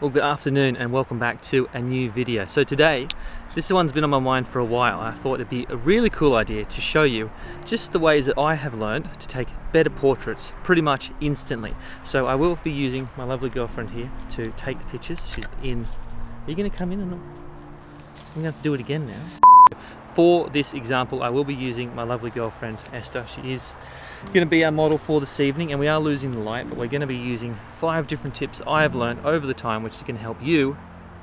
Well, good afternoon and welcome back to a new video. So today, this one's been on my mind for a while. I thought it'd be a really cool idea to show you just the ways that I have learned to take better portraits pretty much instantly. So I will be using my lovely girlfriend here to take the pictures. She's in. Are you gonna come in or not? I'm gonna have to do it again now. For this example, I will be using my lovely girlfriend, Esther. She is going to be our model for this evening, and we are losing the light, but we're going to be using 5 different tips I have learned over the time, which is going to help you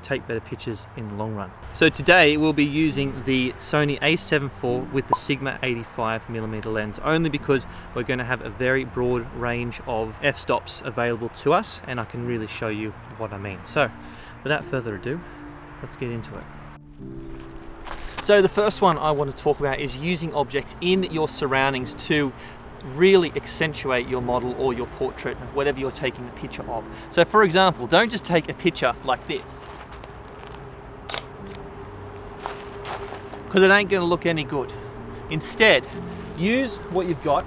take better pictures in the long run. So today we'll be using the Sony a7 IV with the Sigma 85mm lens, only because we're going to have a very broad range of f-stops available to us, and I can really show you what I mean. So without further ado, let's get into it. So the first one I want to talk about is using objects in your surroundings to really accentuate your model or your portrait, whatever you're taking the picture of. So for example, don't just take a picture like this, because it ain't going to look any good. Instead, use what you've got.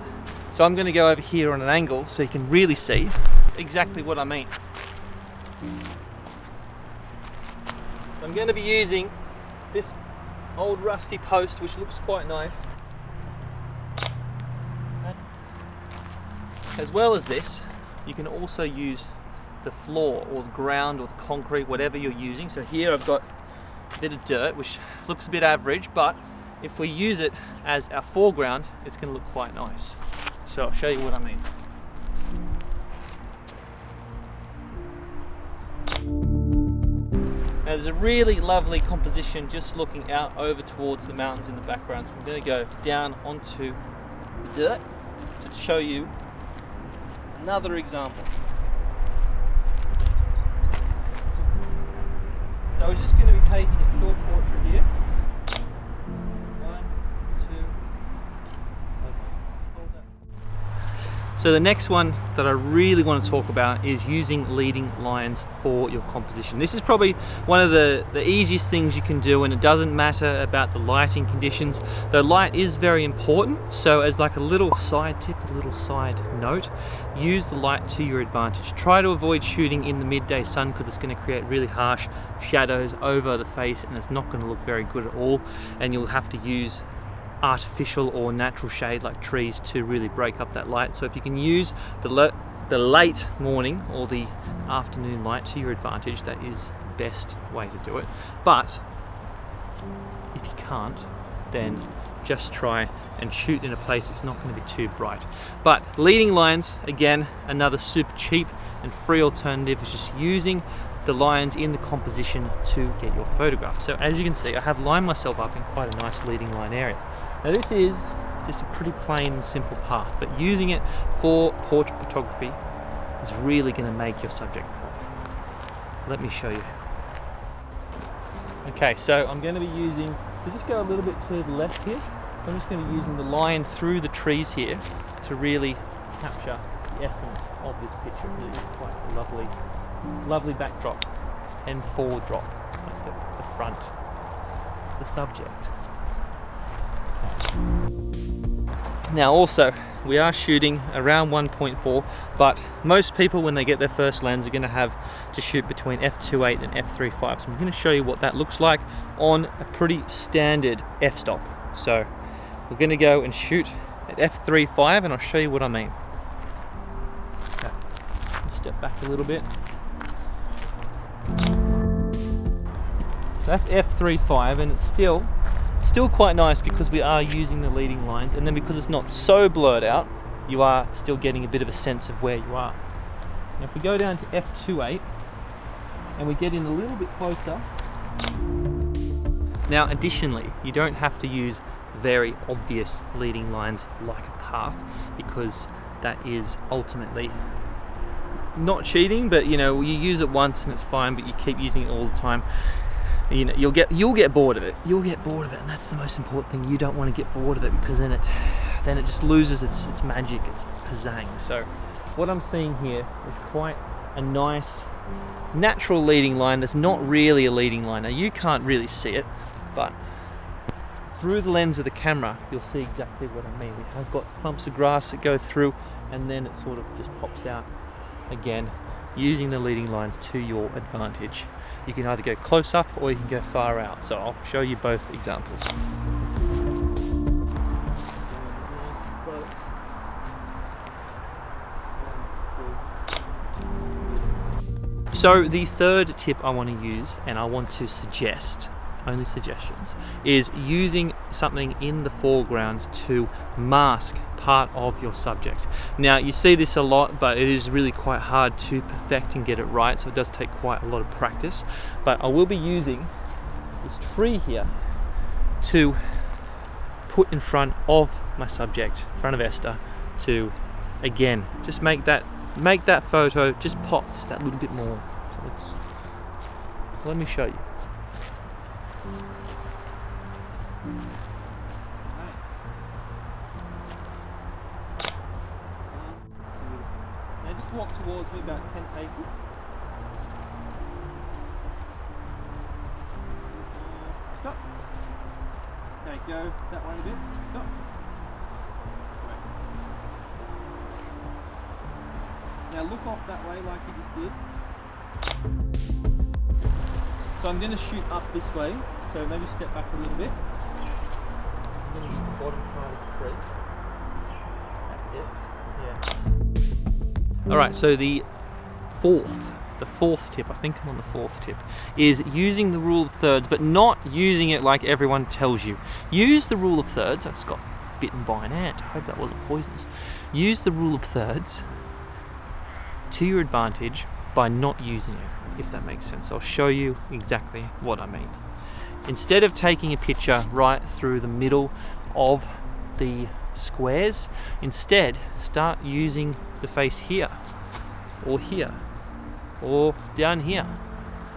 So I'm going to go over here on an angle so you can really see exactly what I mean. So I'm going to be using this old rusty post, which looks quite nice. As well as this, you can also use the floor or the ground or the concrete, whatever you're using. So here I've got a bit of dirt, which looks a bit average, but if we use it as our foreground, it's going to look quite nice. So I'll show you what I mean. Now there's a really lovely composition just looking out over towards the mountains in the background. So I'm going to go down onto the dirt to show you another example. So we're just going to be taking a pure portrait here. 1, 2, okay. Hold that. So the next one that I really want to talk about is using leading lines for your composition. This is probably one of the easiest things you can do, and it doesn't matter about the lighting conditions. The light is very important, so as like a little side tip, a little side note, use the light to your advantage. Try to avoid shooting in the midday sun, because it's going to create really harsh shadows over the face and it's not going to look very good at all, and you'll have to use artificial or natural shade like trees to really break up that light. So if you can use the late morning or the afternoon light to your advantage, that is the best way to do it. But if you can't, then just try and shoot in a place that's not going to be too bright. But leading lines, again, another super cheap and free alternative, is just using the lines in the composition to get your photograph. So as you can see, I have lined myself up in quite a nice leading line area. Now this is just a pretty plain and simple path, but using it for portrait photography is really going to make your subject pop. Let me show you how. Okay, so I'm going to be using, so just go a little bit to the left here. So I'm just going to be using the line through the trees here to really capture the essence of this picture. Really quite a lovely backdrop and forward drop, like the front, the subject. Now also, we are shooting around 1.4, but most people when they get their first lens are going to have to shoot between f2.8 and f3.5. So I'm going to show you what that looks like on a pretty standard f-stop. So we're going to go and shoot at f3.5 and I'll show you what I mean. Okay. Step back a little bit. So that's f3.5 and it's still quite nice because we are using the leading lines, and then because it's not so blurred out, you are still getting a bit of a sense of where you are. Now if we go down to f2.8 and we get in a little bit closer. Now additionally, you don't have to use very obvious leading lines like a path, because that is ultimately not cheating, but you know, you use it once and it's fine, but you keep using it all the time. You know, you'll get bored of it. You'll get bored of it, and that's the most important thing. You don't want to get bored of it, because then it just loses its magic, its pizzazz. So what I'm seeing here is quite a nice natural leading line that's not really a leading line. Now you can't really see it, but through the lens of the camera you'll see exactly what I mean. We have got clumps of grass that go through, and then it sort of just pops out again using the leading lines to your advantage. You can either go close up or you can go far out. So I'll show you both examples. So the third tip I want to use, and I want to suggest, only suggestions, is using something in the foreground to mask part of your subject. Now you see this a lot, but it is really quite hard to perfect and get it right, so it does take quite a lot of practice. But I will be using this tree here to put in front of my subject, in front of Esther, to again just make that photo just pop just that little bit more. So let me show you. Now just walk towards me about 10 paces. Stop. Okay, go that way a bit. Stop. Great. Now look off that way like you just did. So I'm going to shoot up this way, so maybe step back a little bit. I'm going to use the bottom part of the trees. That's it. Yeah. Alright, so the fourth tip, I think I'm on the fourth tip, is using the rule of thirds, but not using it like everyone tells you. Use the rule of thirds. I just got bitten by an ant. I hope that wasn't poisonous. Use the rule of thirds to your advantage by not using it, if that makes sense. I'll show you exactly what I mean. Instead of taking a picture right through the middle of the squares, instead start using the face here or here or down here.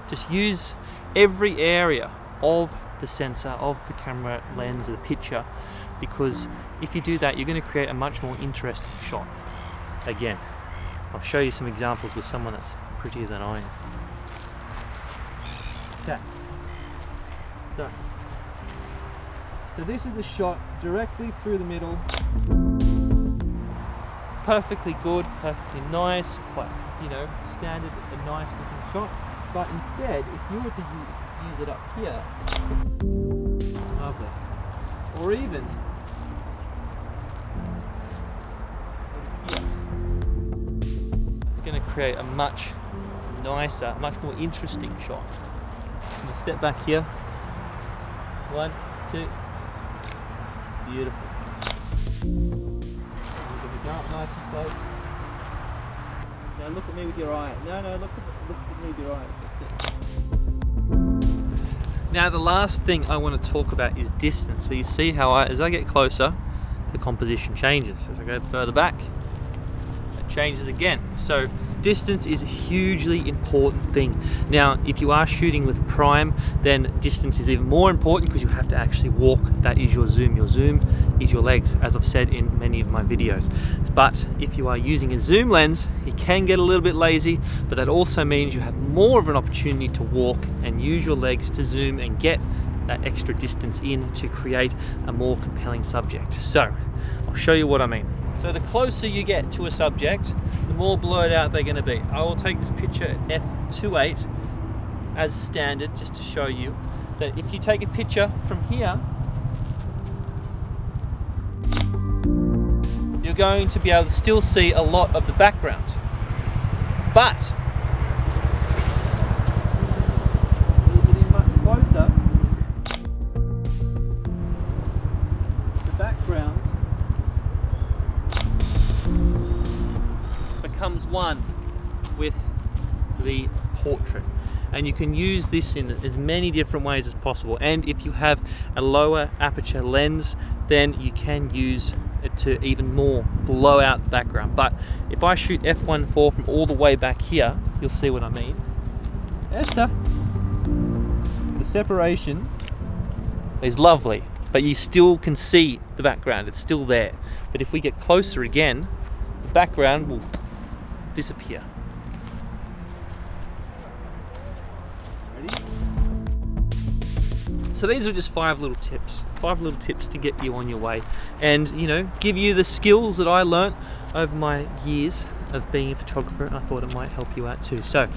Just use every area of the sensor, of the camera lens, of the picture, because if you do that, you're going to create a much more interesting shot. Again, I'll show you some examples with someone that's prettier than I am. Okay. So this is a shot directly through the middle. Perfectly good, perfectly nice, quite, standard, a nice looking shot. But instead, if you were to use it up here, lovely. Or even here. It's going to create a much nicer, much more interesting shot. I'm going to step back here. 1, 2. Beautiful. You're going to go up nice and close. Now look at me with your eye. No, look at me with your eyes. That's it. Now the last thing I want to talk about is distance. So you see how as I get closer, the composition changes. As I go further back, it changes again. So distance is a hugely important thing. Now, if you are shooting with prime, then distance is even more important because you have to actually walk. That is your zoom. Your zoom is your legs, as I've said in many of my videos. But if you are using a zoom lens, you can get a little bit lazy, but that also means you have more of an opportunity to walk and use your legs to zoom and get that extra distance in to create a more compelling subject. So, I'll show you what I mean. So the closer you get to a subject, the more blurred out they're going to be. I will take this picture at f2.8 as standard, just to show you that if you take a picture from here, you're going to be able to still see a lot of the background. But if you get in much closer, the background becomes one with the portrait, and you can use this in as many different ways as possible. And if you have a lower aperture lens, then you can use it to even more blow out the background. But if I shoot f1.4 from all the way back here, you'll see what I mean. Esther, the separation is lovely, but you still can see the background, it's still there. But if we get closer again, the background will disappear. Ready? So these are just 5 little tips to get you on your way, and give you the skills that I learnt over my years of being a photographer, and I thought it might help you out too. So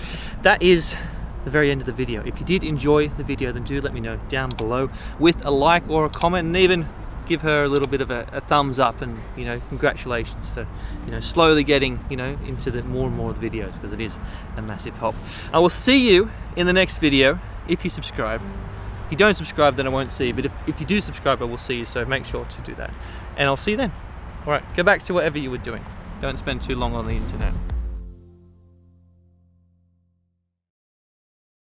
that is the very end of the video. If you did enjoy the video, then do let me know down below with a like or a comment, and even give her a little bit of a thumbs up, and congratulations for slowly getting into the more and more of the videos, because it is a massive help. I will see you in the next video if you subscribe. If you don't subscribe, then I won't see you, but if you do subscribe, I will see you, so make sure to do that, and I'll see you then. All right, go back to whatever you were doing. Don't spend too long on the internet.